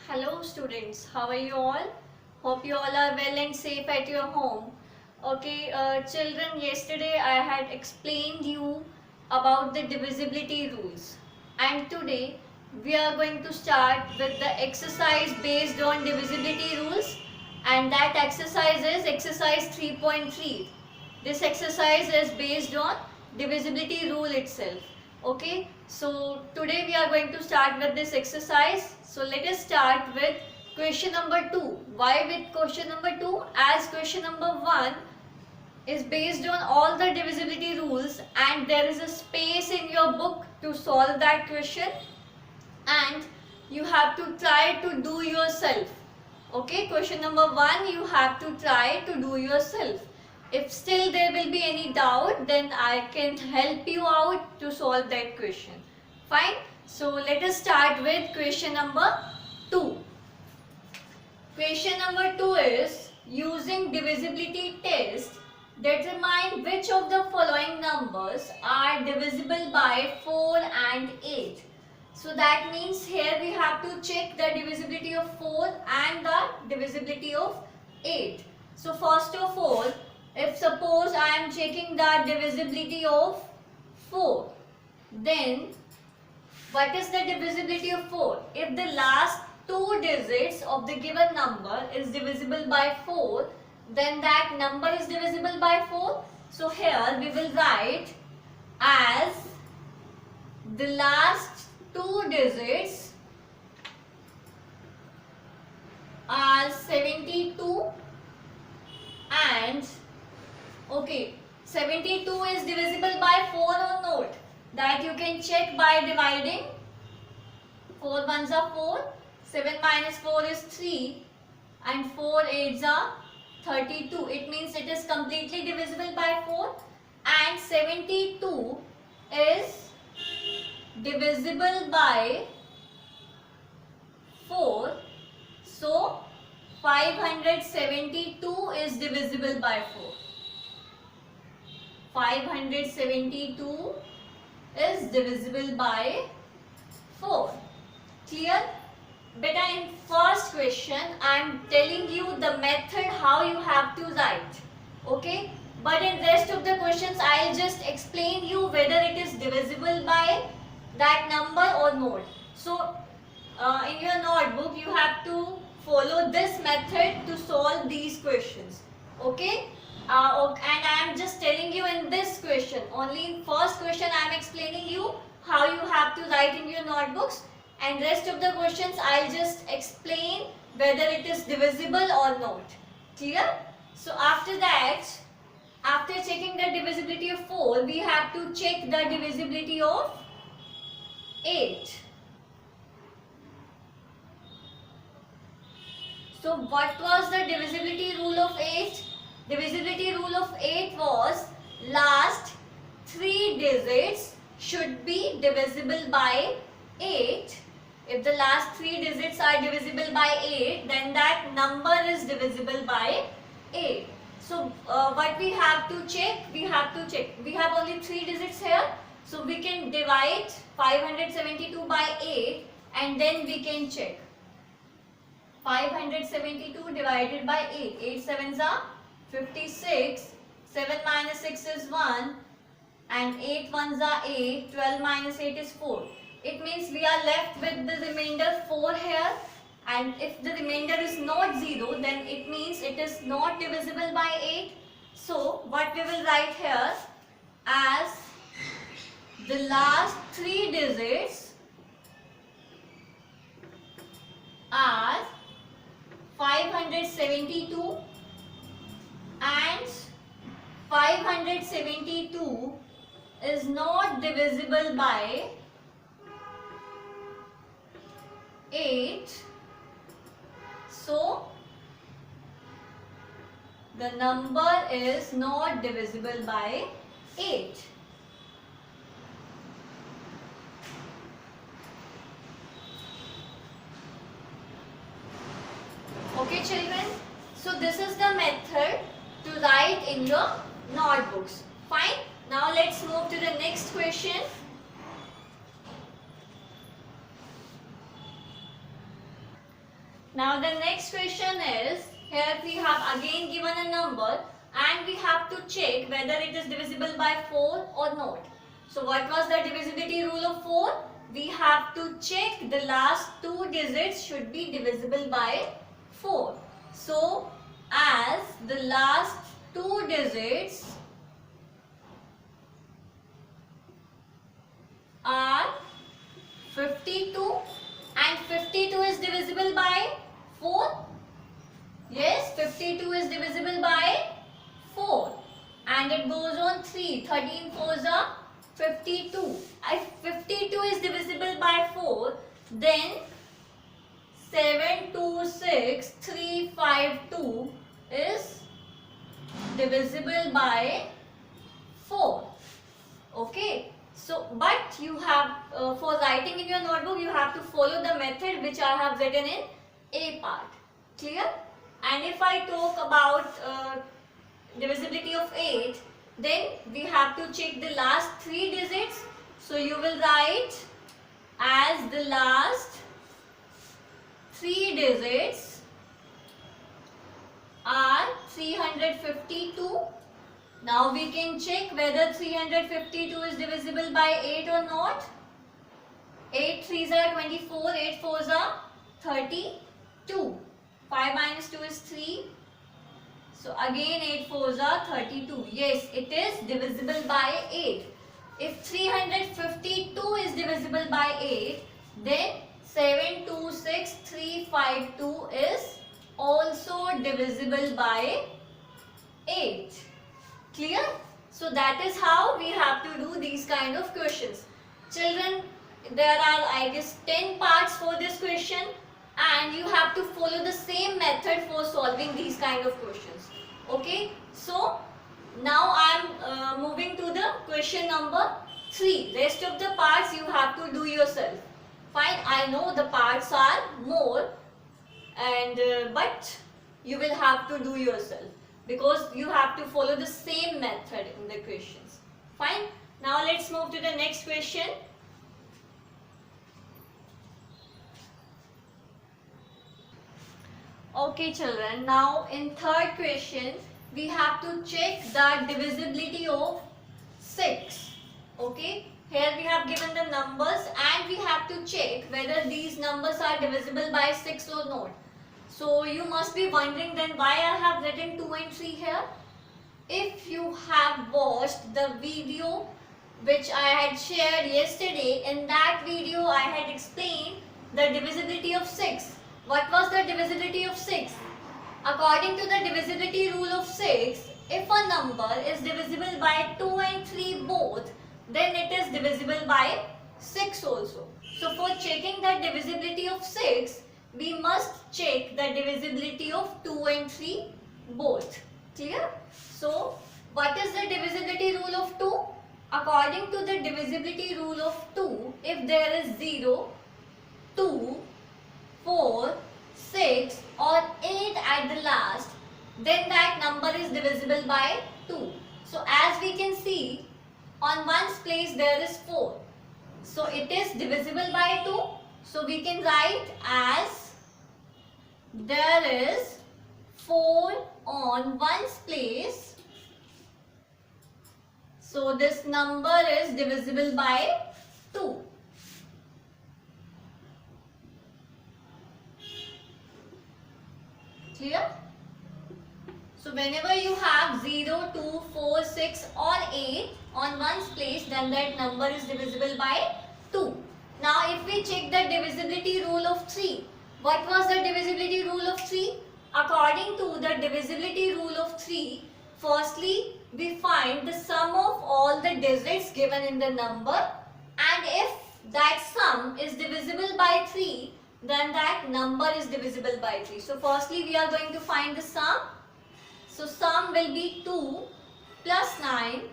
Hello students, how are you all? Hope you all are well and safe at your home. Okay, children, yesterday I had explained you about the divisibility rules, and today we are going to start with the exercise based on divisibility rules, and that exercise is exercise 3.3. This exercise is based on divisibility rule itself. Okay, so today we are going to start with this exercise. So let us start with question number 2. Why with question number 2? As question number 1 is based on all the divisibility rules and there is a space in your book to solve that question, and you have to try to do yourself. Okay, question number 1 you have to try to do yourself. If still there will be any doubt, then I can help you out to solve that question. Fine. So let us start with question number 2. Question number 2 is, using divisibility test, determine which of the following numbers are divisible by 4 and 8. So that means here we have to check the divisibility of 4 and the divisibility of 8. So first of all, if suppose I am checking the divisibility of 4, then what is the divisibility of 4? If the last two digits of the given number is divisible by 4, then that number is divisible by 4. So here we will write as the last two digits are 72 and 72 is divisible by 4 or not. That you can check by dividing. 4 ones are 4, 7 minus 4 is 3 and 4 eights are 32. It means it is completely divisible by 4, and 72 is divisible by 4. So 572 is divisible by 4. 572 is divisible by 4. Clear? Beta, in first question I am telling you the method how you have to write. Okay? But in rest of the questions I will just explain you whether it is divisible by that number or not. So in your notebook you have to follow this method to solve these questions. Okay? And I am just telling you in this question, only in first question I am explaining you how you have to write in your notebooks, and rest of the questions I will just explain whether it is divisible or not. Clear? So after that, after checking the divisibility of 4, we have to check the divisibility of 8. So what was the divisibility rule of 8? Divisibility rule of 8 was last 3 digits should be divisible by 8. If the last 3 digits are divisible by 8, then that number is divisible by 8. So what we have to check? We have only 3 digits here. So we can divide 572 by 8 and then we can check. 572 divided by 8. 8 sevens are 56. 7 minus 6 is 1. And 8 ones are 8. 12 minus 8 is 4. It means we are left with the remainder 4 here. And if the remainder is not 0, then it means it is not divisible by 8. So what we will write here as the last 3 digits are 572 and 572 is not divisible by 8. So the number is not divisible by 8. Okay children, so this is the method to write in your notebooks. Fine. Now let's move to the next question. Now the next question is, here we have again given a number and we have to check whether it is divisible by 4 or not. So what was the divisibility rule of 4? We have to check the last two digits should be divisible by 4. So as the last two digits are 52 and 52 is divisible by 4. Yes, 52 is divisible by 4 and it goes on 3. 13 4s are 52. If 52 is divisible by 4, then 726352 is divisible by 4. Okay. So, but you have, for writing in your notebook, you have to follow the method which I have written in A part. Clear? And if I talk about divisibility of 8, then we have to check the last three digits. So, you will write as the last three digits are 352. Now we can check whether 352 is divisible by 8 or not. 8 3s are 24, 8 4s are 32. 5 minus 2 is 3. So again 8 4s are 32. Yes, it is divisible by 8. If 352 is divisible by 8, then 726352 is also divisible by 8. Clear? So that is how we have to do these kind of questions. Children, there are I guess 10 parts for this question and you have to follow the same method for solving these kind of questions. Okay? So now I am moving to the question number 3. Rest of the parts you have to do yourself. Fine, I know the parts are more and but you will have to do yourself, because you have to follow the same method in the questions. Fine. Now let's move to the next question. Okay children, now in third question we have to check the divisibility of 6. Okay. Here we have given the numbers and we have to check whether these numbers are divisible by 6 or not. So you must be wondering then why I have written 2 and 3 here. If you have watched the video which I had shared yesterday, in that video I had explained the divisibility of 6. What was the divisibility of 6? According to the divisibility rule of 6, if a number is divisible by 2 and 3 both, then it is divisible by 6 also. So for checking the divisibility of 6, we must check the divisibility of 2 and 3 both. Clear? So, what is the divisibility rule of 2? According to the divisibility rule of 2, if there is 0, 2, 4, 6 or 8 at the last, then that number is divisible by 2. So, as we can see, on one's place there is 4. So, it is divisible by 2. So, we can write as there is 4 on one's place. So this number is divisible by 2. Clear? So whenever you have 0, 2, 4, 6 or 8 on one's place, then that number is divisible by 2. Now if we check the divisibility rule of 3, what was the divisibility rule of 3? According to the divisibility rule of 3, firstly we find the sum of all the digits given in the number, and if that sum is divisible by 3, then that number is divisible by 3. So firstly we are going to find the sum. So sum will be 2 plus 9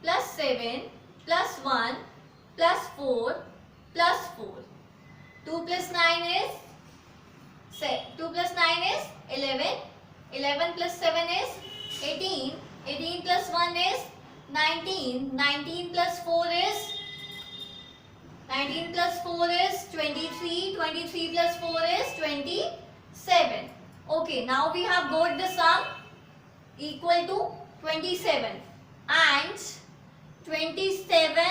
plus 7 plus 1 plus 4 plus 4. 2 plus 9 is 11. 11 plus 7 is 18. 18 plus 1 is 19. 19 plus 4 is 23. 23 plus 4 is 26. 7. Okay, now we have got the sum equal to 27, and 27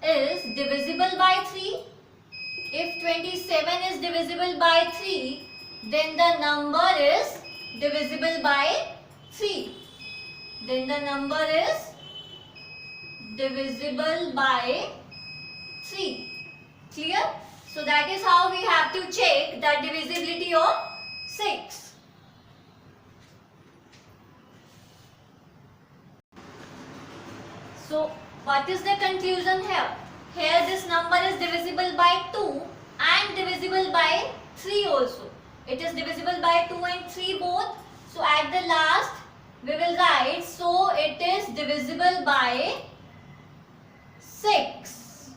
is divisible by 3. If 27 is divisible by 3, then the number is divisible by 3. Then the number is divisible by 3. Clear? So that is how we have to check the divisibility of 6. So what is the conclusion here? Here this number is divisible by 2 and divisible by 3 also. It is divisible by 2 and 3 both. So at the last we will write, so it is divisible by 6.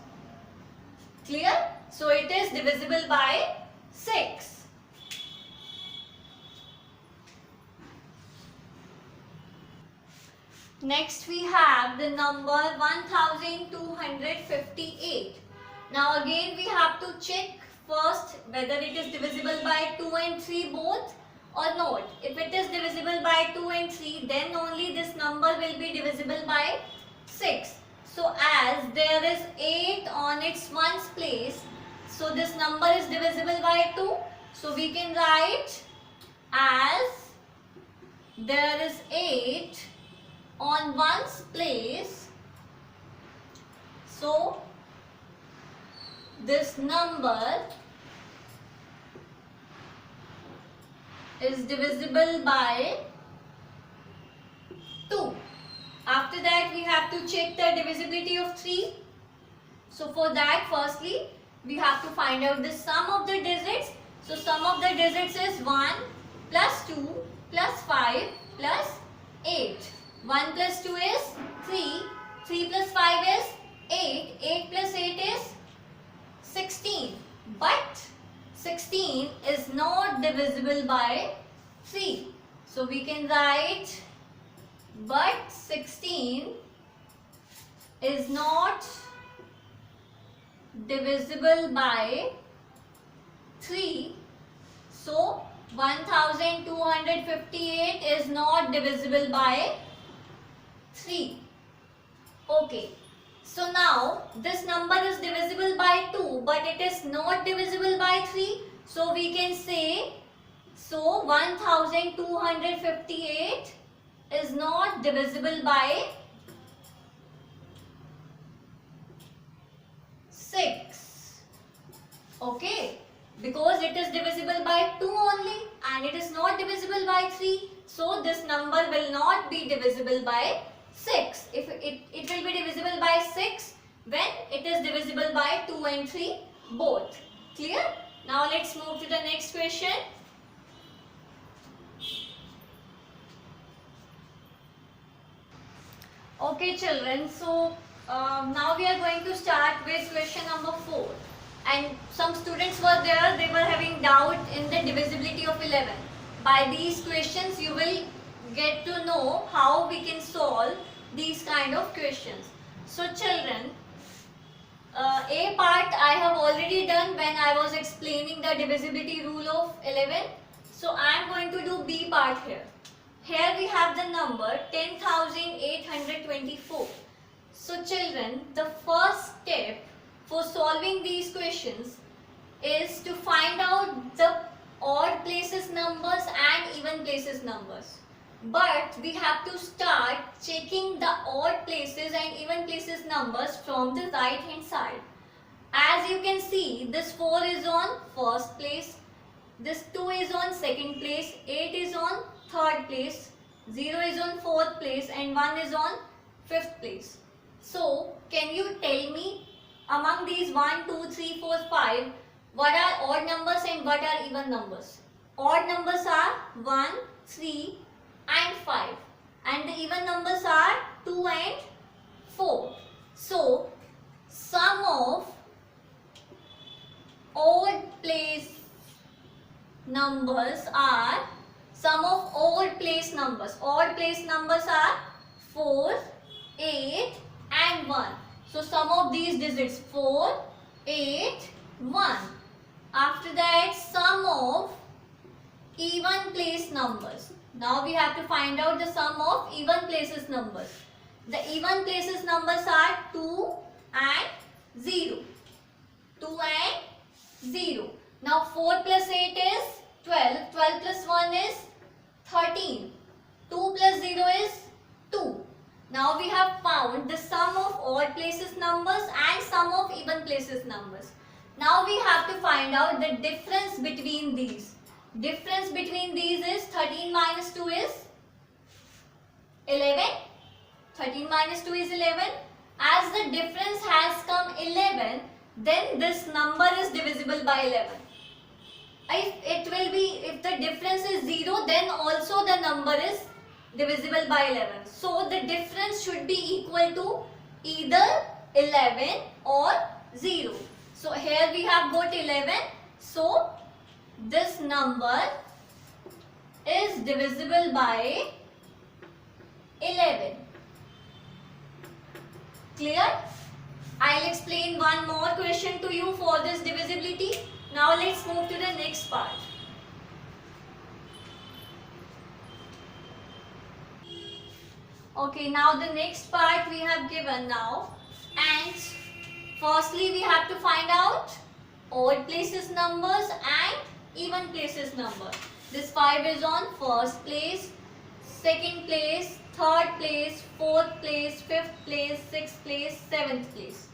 Clear? So it is divisible by 6. Next we have the number 1258. Now again we have to check first whether it is divisible by 2 and 3 both or not. If it is divisible by 2 and 3, then only this number will be divisible by 6. So as there is 8 on its ones place, so this number is divisible by 2. So we can write as there is 8 on ones place, so this number is divisible by 2. After that we have to check the divisibility of 3. So for that firstly we have to find out the sum of the digits. So sum of the digits is 1 plus 2 plus 5 plus 8. 1 plus 2 is 3, 3 plus 5 is 8, 8 plus 8 is 16. But 16 is not divisible by 3. So we can write, but 16 is not divisible by 3. So 1258 is not divisible by 3. Okay. So now this number is divisible by 2, but it is not divisible by 3. So we can say, so 1258 is not divisible by 6. Okay. Because it is divisible by 2 only and it is not divisible by 3. So this number will not be divisible by 6. If it will be divisible by 6 when it is divisible by 2 and 3 both. Clear? Now let's move to the next question. Okay children, so now we are going to start with question number 4. And some students were there, they were having doubt in the divisibility of 11. By these questions you will get to know how we can solve these kind of questions. So children, A part I have already done when I was explaining the divisibility rule of 11. So I am going to do B part here. Here we have the number 10,824. So children, the first step for solving these questions is to find out the odd places numbers and even places numbers. But we have to start checking the odd places and even places numbers from the right hand side. As you can see, this 4 is on first place, this 2 is on second place, 8 is on third place, 0 is on fourth place and 1 is on fifth place. So can you tell me among these 1, 2, 3, 4, 5, what are odd numbers and what are even numbers? Odd numbers are 1, 3 and 5 and the even numbers are 2 and 4. So sum of odd place numbers are, sum of odd place numbers are 4, 8 and 1. So sum of these digits 4, 8, 1. After that sum of even place numbers. Now we have to find out the sum of even places numbers. The even places numbers are 2 and 0. 2 and 0. Now 4 plus 8 is 12. 12 plus 1 is 13. 2 plus 0 is 2. Now we have found the sum of odd places numbers and sum of even places numbers. Now we have to find out the difference between these. Difference between these is 13 minus 2 is 11. 13 minus 2 is 11. As the difference has come 11, then this number is divisible by 11. If the difference is 0, then also the number is divisible by 11. So the difference should be equal to either 11 or 0. So here we have got 11. So this number is divisible by 11. Clear? I'll explain one more question to you for this divisibility. Now let's move to the next part. Okay, now the next part we have given now, and firstly we have to find out odd places numbers and even places number. This 5 is on first place, second place, third place, fourth place, fifth place, sixth place, seventh place.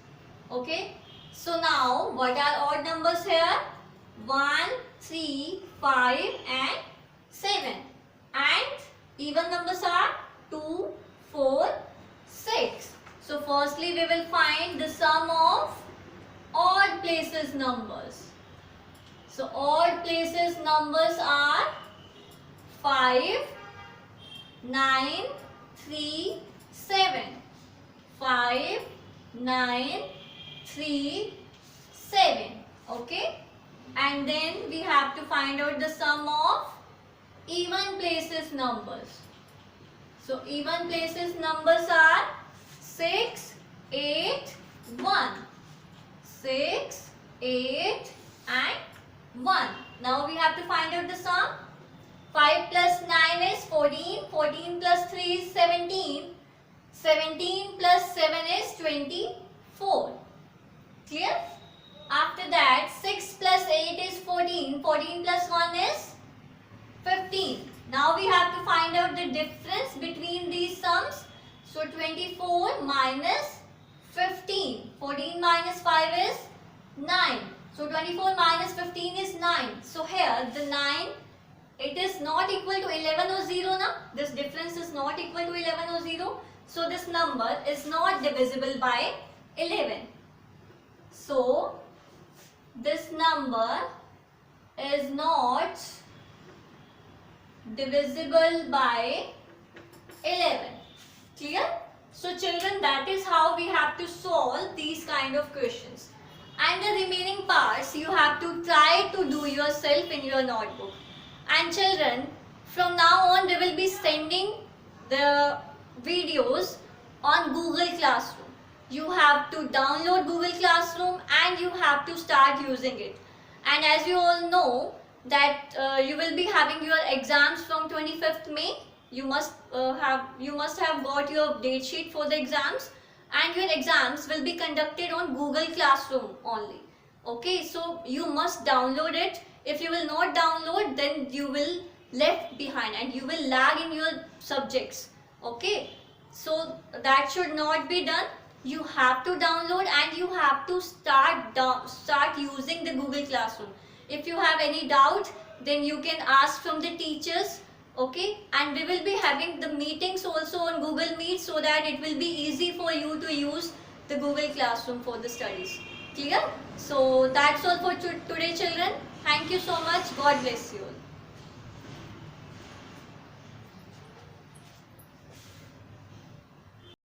Okay, so now what are odd numbers here? 1, 3, 5 and 7, and even numbers are 2, 4, 6. So firstly we will find the sum of odd places numbers. So odd places numbers are 5, 9, 3, 7. 5, 9, 3, 7. Okay. And then we have to find out the sum of even places numbers. So even places numbers are 6, 8, 1. 6, 8 and 1. Now we have to find out the sum. 5 plus 9 is 14. 14 plus 3 is 17. 17 plus 7 is 24. Clear? After that 6 plus 8 is 14. 14 plus 1 is 15. Now we have to find out the difference between these sums. So 24 minus 15. 14 minus 5 is 9. So 24 minus 15 is 9. So here the 9, it is not equal to 11 or 0 now. This difference is not equal to 11 or 0. So this number is not divisible by 11. So this number is not divisible by 11. Clear? So children, that is how we have to solve these kind of questions. And the remaining parts you have to try to do yourself in your notebook. And children, from now on we will be sending the videos on Google Classroom. You have to download Google Classroom and you have to start using it. And as you all know that you will be having your exams from 25th May. You must have got your date sheet for the exams, and your exams will be conducted on Google Classroom only. Okay, so you must download it. If you will not download, then you will left behind and you will lag in your subjects. Okay, so that should not be done. You have to download and you have to start using the Google Classroom. If you have any doubt, then you can ask from the teachers. Okay, and we will be having the meetings also on Google Meet, so that it will be easy for you to use the Google Classroom for the studies. Clear? So that's all for today, children. Thank you so much. God bless you all.